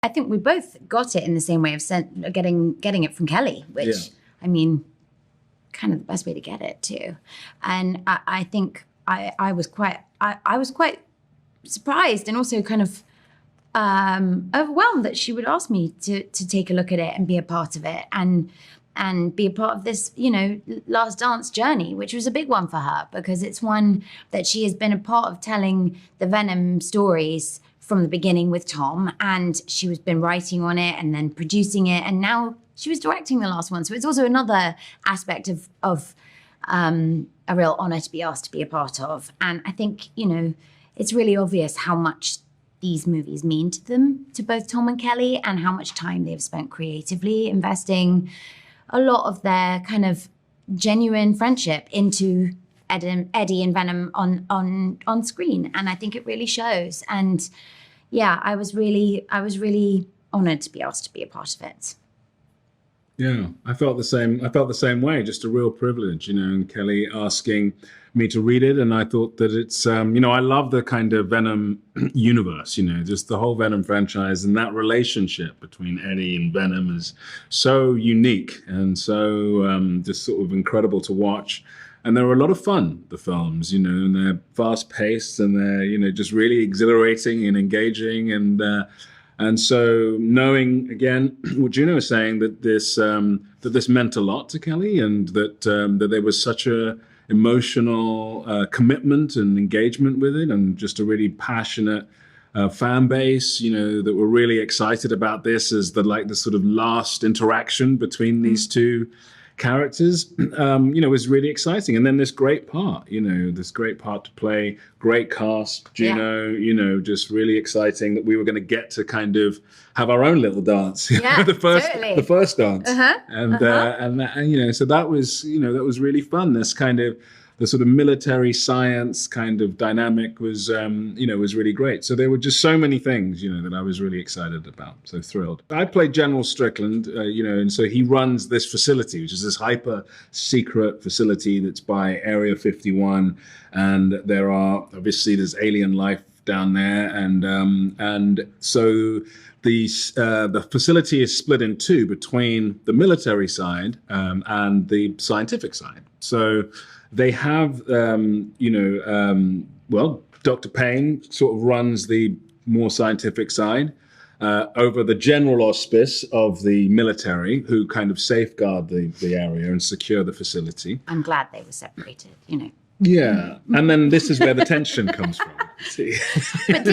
I think we both got it in the same way of getting it from Kelly, which, I mean, kind of the best way to get it too. And I think I was quite surprised and also kind of overwhelmed that she would ask me to take a look at it and be a part of it and be a part of this, Last Dance journey, which was a big one for her because it's one that she has been a part of telling the Venom stories from the beginning with Tom, and she was been writing on it and then producing it, and now she was directing the last one. So it's also another aspect of a real honor to be asked to be a part of. And I think, it's really obvious how much these movies mean to them, to both Tom and Kelly, and how much time they've spent creatively investing a lot of their kind of genuine friendship into Eddie and Venom on screen. And I think it really shows. And yeah, I was really honored to be asked to be a part of it. Yeah, I felt the same way, just a real privilege, and Kelly asking me to read it. And I thought that it's, I love the kind of Venom universe, just the whole Venom franchise, and that relationship between Eddie and Venom is so unique and so just sort of incredible to watch. And they're a lot of fun, the films, and they're fast paced and they're, just really exhilarating and engaging. And so knowing, again, what Juno was saying, that this meant a lot to Kelly, and that there was such a emotional commitment and engagement with it, and just a really passionate fan base, that were really excited about this as the sort of last interaction between these two characters, was really exciting. And then this great part to play, great cast, Juno, just really exciting that we were going to get to kind of have our own little dance, the first dance. So that was really fun. This kind of, the sort of military science kind of dynamic was really great. So there were just so many things, that I was really excited about. So thrilled. I played General Strickland, and so he runs this facility, which is this hyper secret facility that's by Area 51. And there's alien life down there. And so the facility is split in two between the military side and the scientific side. So they have, Dr. Payne sort of runs the more scientific side over the general auspice of the military, who kind of safeguard the area and secure the facility. I'm glad they were separated, Yeah, and then this is where the tension comes from. See? But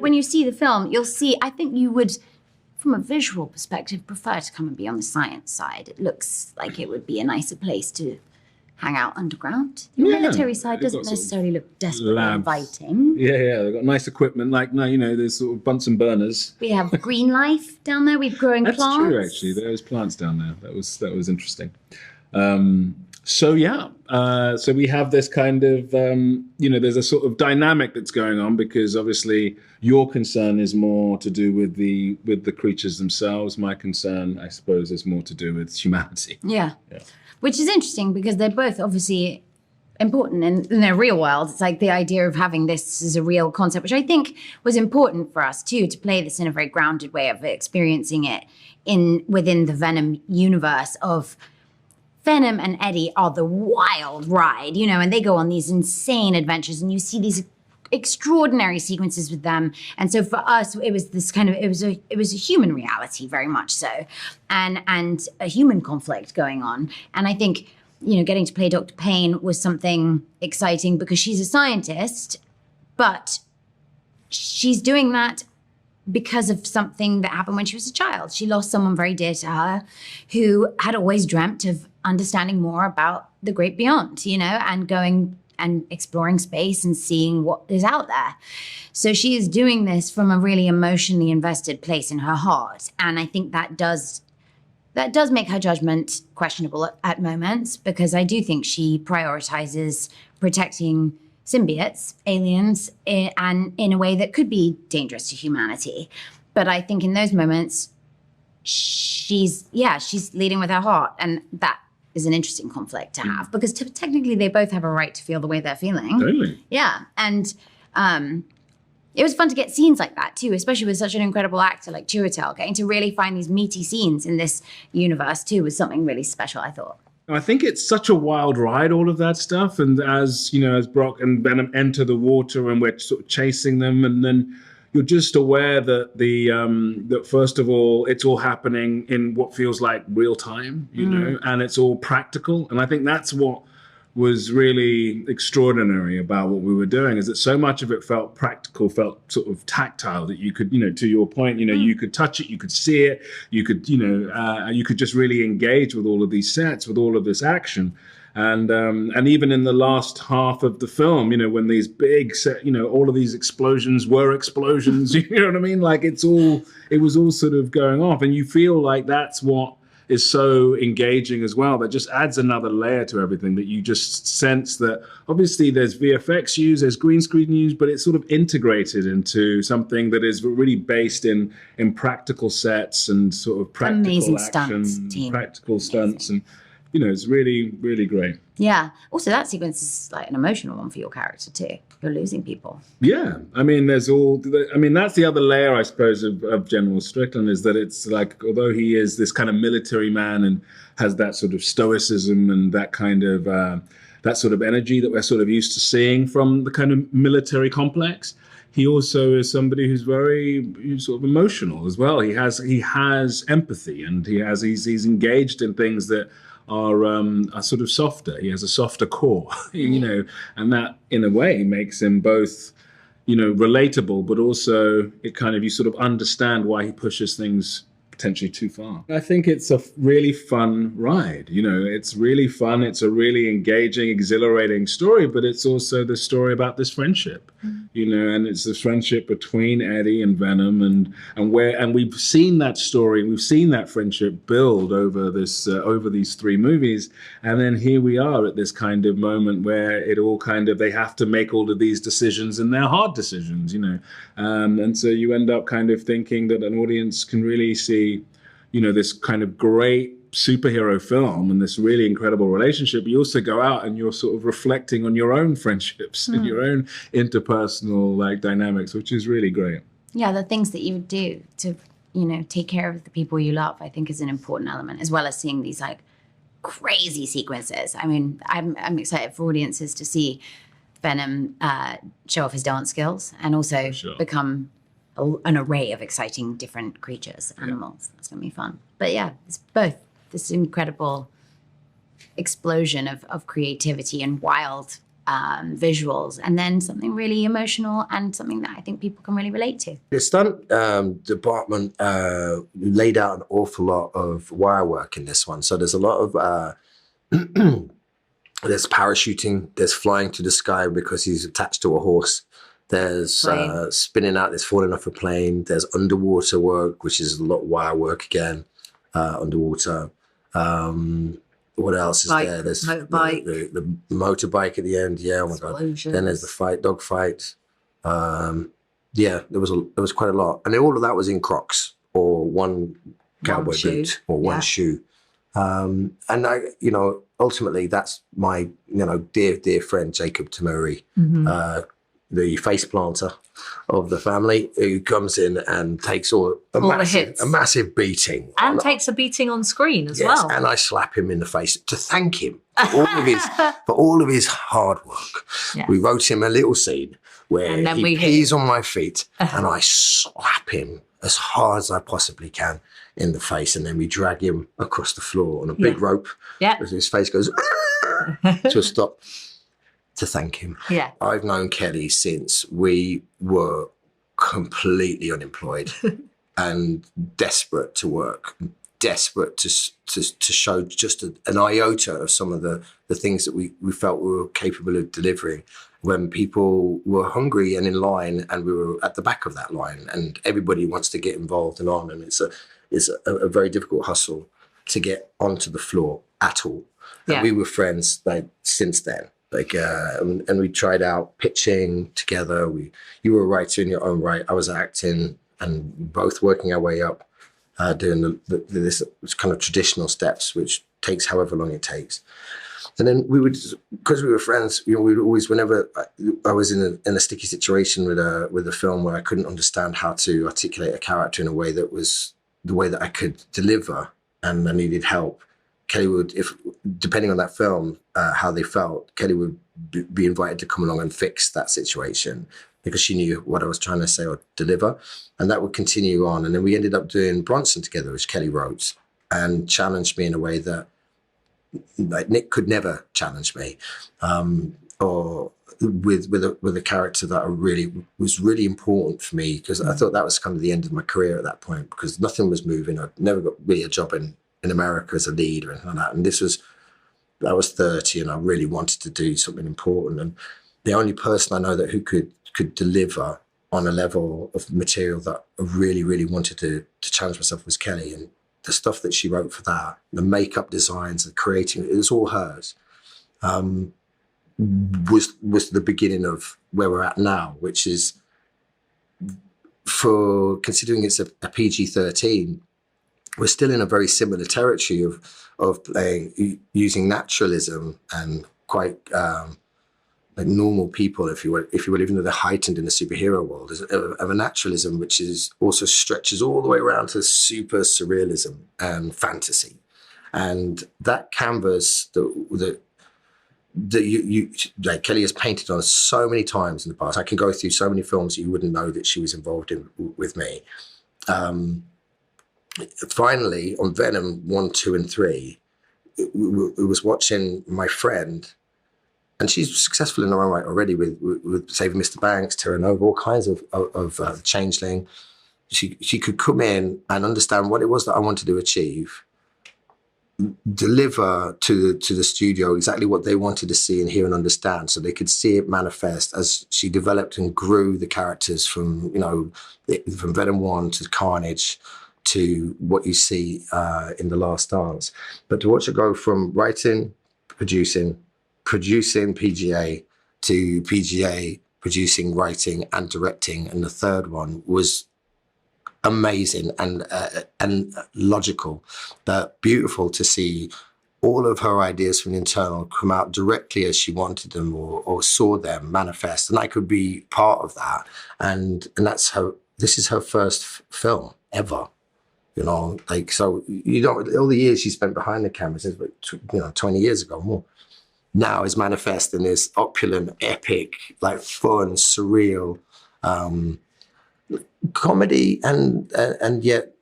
when you see the film, you'll see, I think you would, from a visual perspective, prefer to come and be on the science side. It looks like it would be a nicer place to hang out underground. The military side doesn't necessarily look desperately inviting. Yeah, they've got nice equipment, there's sort of Bunsen burners. We have green life down there. We've growing plants. That's true, actually. There's plants down there. That was interesting. So we have this kind of, there's a sort of dynamic that's going on, because obviously your concern is more to do with the creatures themselves. My concern, I suppose, is more to do with humanity. Yeah. Which is interesting, because they're both obviously important in their real world. It's like the idea of having this as a real concept, which I think was important for us too, to play this in a very grounded way of experiencing it within the Venom universe of Venom and Eddie are the wild ride, and they go on these insane adventures, and you see these extraordinary sequences with them. And so for us, it was this kind of, it was a human reality, very much so, and a human conflict going on. And I think, getting to play Dr. Payne was something exciting, because she's a scientist, but she's doing that because of something that happened when she was a child. She lost someone very dear to her who had always dreamt of understanding more about the great beyond, and going and exploring space and seeing what is out there. So she is doing this from a really emotionally invested place in her heart. And I think that does make her judgment questionable at moments, because I do think she prioritizes protecting symbiotes, aliens, and in a way that could be dangerous to humanity. But I think in those moments, she's leading with her heart, and that is an interesting conflict to have, because technically they both have a right to feel the way they're feeling. Totally. Yeah, and it was fun to get scenes like that too, especially with such an incredible actor like Chiwetel. Getting to really find these meaty scenes in this universe too was something really special, I thought. I think it's such a wild ride, all of that stuff. And as you know, as Brock and Venom enter the water, and we're sort of chasing them, and then you're just aware that that first of all, it's all happening in what feels like real time, you know, and it's all practical. And I think that's what was really extraordinary about what we were doing, is that so much of it felt practical, felt sort of tactile, that you could, you know, to your point, you know, you could touch it, you could see it, you could, you know, you could just really engage with all of these sets, with all of this action. And even in the last half of the film, you know, when these big set, you know, all of these explosions were explosions, you know what I mean? Like it was all sort of going off, and you feel like that's what is so engaging as well. That just adds another layer to everything, that you just sense that obviously there's VFX use, there's green screen use, but it's sort of integrated into something that is really based in practical sets and sort of practical amazing action, stunts team. practical stunts, and you know, it's really, really great. Yeah. Also, that sequence is like an emotional one for your character too. You're losing people. Yeah. I mean, that's the other layer, I suppose, of General Strickland, is that it's like, although he is this kind of military man and has that sort of stoicism and that kind of, that sort of energy that we're sort of used to seeing from the kind of military complex, he also is somebody who's very sort of emotional as well. He has empathy, and he's engaged in things that are sort of softer. He has a softer core, you know, and that in a way makes him both, you know, relatable, but also it kind of, you sort of understand why he pushes things potentially too far. I think it's a really fun ride. You know, it's really fun. It's a really engaging, exhilarating story, but it's also the story about this friendship, you know, and it's the friendship between Eddie and Venom, and we've seen that story, we've seen that friendship build over these three movies. And then here we are at this kind of moment where it all kind of, they have to make all of these decisions, and they're hard decisions, you know. And so you end up kind of thinking that an audience can really see, you know, this kind of great superhero film and this really incredible relationship. You also go out and you're sort of reflecting on your own friendships and your own interpersonal like dynamics, which is really great. Yeah, the things that you would do to, you know, take care of the people you love, I think is an important element, as well as seeing these like crazy sequences. I mean, I'm excited for audiences to see Venom show off his dance skills and also become an array of exciting different creatures, animals. That's going to be fun. But yeah, it's both this incredible explosion of creativity and wild visuals, and then something really emotional and something that I think people can really relate to. The stunt department laid out an awful lot of wire work in this one. So there's a lot of there's parachuting, there's flying to the sky because he's attached to a horse. There's spinning out, there's falling off a plane. There's underwater work, which is a lot of wire work again, underwater. What else is there? There's motorbike. The motorbike at the end. Yeah, oh my God. Then there's the dog fight. Yeah, there was quite a lot. And all of that was in Crocs or one cowboy boot or one shoe. And I, you know, ultimately that's my, you know, dear friend, Jacob Tamuri, the face planter of the family, who comes in and takes a massive beating. And takes a beating on screen as well. And I slap him in the face to thank him for all of his hard work. Yes. We wrote him a little scene where he pees on my feet and I slap him as hard as I possibly can in the face, and then we drag him across the floor on a big rope as his face goes to a stop, to thank him. Yeah. I've known Kelly since we were completely unemployed and desperate to work, desperate to show just an iota of some of the things that we felt we were capable of delivering when people were hungry and in line, and we were at the back of that line, and everybody wants to get involved and on, and it's a very difficult hustle to get onto the floor at all. And we were friends like since then. Like, and we tried out pitching together. You were a writer in your own right. I was acting, and both working our way up, doing this kind of traditional steps, which takes however long it takes. And then we would, because we were friends, we would always, whenever I was in a sticky situation with a film where I couldn't understand how to articulate a character in a way that was the way that I could deliver, and I needed help, Kelly would, if depending on that film, how they felt, Kelly would be invited to come along and fix that situation because she knew what I was trying to say or deliver. And that would continue on. And then we ended up doing Bronson together, which Kelly wrote and challenged me in a way that like Nick could never challenge me, or with a character that was really important for me, because I thought that was kind of the end of my career at that point, because nothing was moving. I'd never got really a job in America as a lead or anything like that. And I was 30 and I really wanted to do something important. And the only person I know who could deliver on a level of material that I really, really wanted to challenge myself was Kelly. And the stuff that she wrote for that, the makeup designs, the creating, it was all hers. Was the beginning of where we're at now, which is, for considering it's a PG-13, we're still in a very similar territory of playing using naturalism and quite like normal people, if you will, even though they're heightened in the superhero world, of a naturalism which is also stretches all the way around to super surrealism and fantasy, and that canvas that you like Kelly has painted on so many times in the past. I can go through so many films you wouldn't know that she was involved in with me. Finally, on Venom 1, 2, and 3, it was watching my friend, and she's successful in her own right already with Saving Mr. Banks, Terra Nova, all kinds of Changeling. She could come in and understand what it was that I wanted to achieve, deliver to the studio exactly what they wanted to see and hear and understand, so they could see it manifest as she developed and grew the characters from from Venom 1 to Carnage to what you see in The Last Dance. But to watch her go from writing, producing PGA to PGA, producing, writing and directing, and the third one was amazing and logical, but beautiful to see all of her ideas from the internal come out directly as she wanted them or saw them manifest. And I could be part of that. And this is her first film ever. So all the years she spent behind the camera since 20 years ago, more, now is manifest in this opulent, epic, like fun, surreal comedy and yet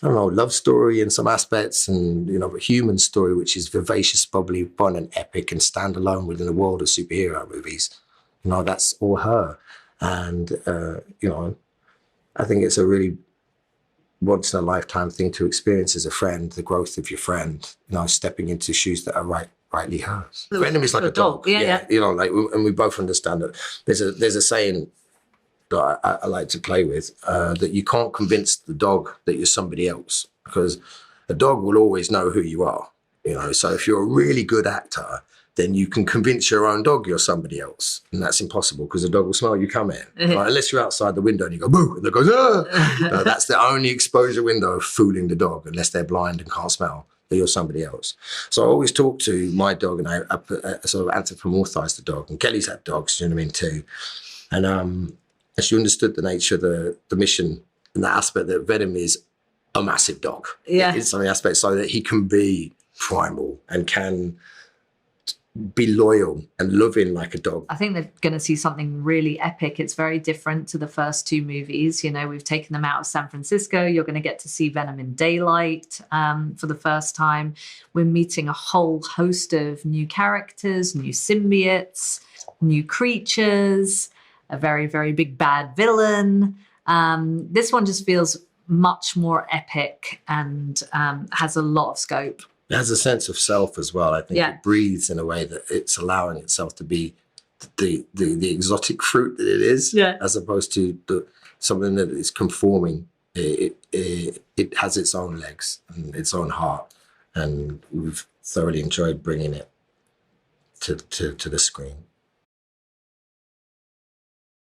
love story in some aspects, and a human story which is vivacious, bubbly, fun, and epic, and stand alone within the world of superhero movies. That's all her, and I think it's a really once in a lifetime thing to experience as a friend, the growth of your friend, stepping into shoes that are rightly hers. Venom is like a dog. Yeah. And we both understand that there's a saying that I like to play with, that you can't convince the dog that you're somebody else, because a dog will always know who you are. So if you're a really good actor, then you can convince your own dog you're somebody else. And that's impossible, because the dog will smell you come in. Right? Unless you're outside the window and you go, boo, and the dog goes, ah. No, that's the only exposure window of fooling the dog, unless they're blind and can't smell that you're somebody else. So I always talk to my dog, and I sort of anthropomorphize the dog. And Kelly's had dogs, too. And she understood the nature of the mission and the aspect that Venom is a massive dog. Yeah. It's something aspect so that he can be primal and can be loyal and loving like a dog. I think they're going to see something really epic. It's very different to the first two movies. We've taken them out of San Francisco. You're going to get to see Venom in daylight for the first time. We're meeting a whole host of new characters, new symbiotes, new creatures, a very, very big bad villain. This one just feels much more epic and has a lot of scope. It has a sense of self as well. I think it breathes in a way that it's allowing itself to be the exotic fruit that it is, as opposed to something that is conforming. It has its own legs and its own heart, and we've thoroughly enjoyed bringing it to the screen.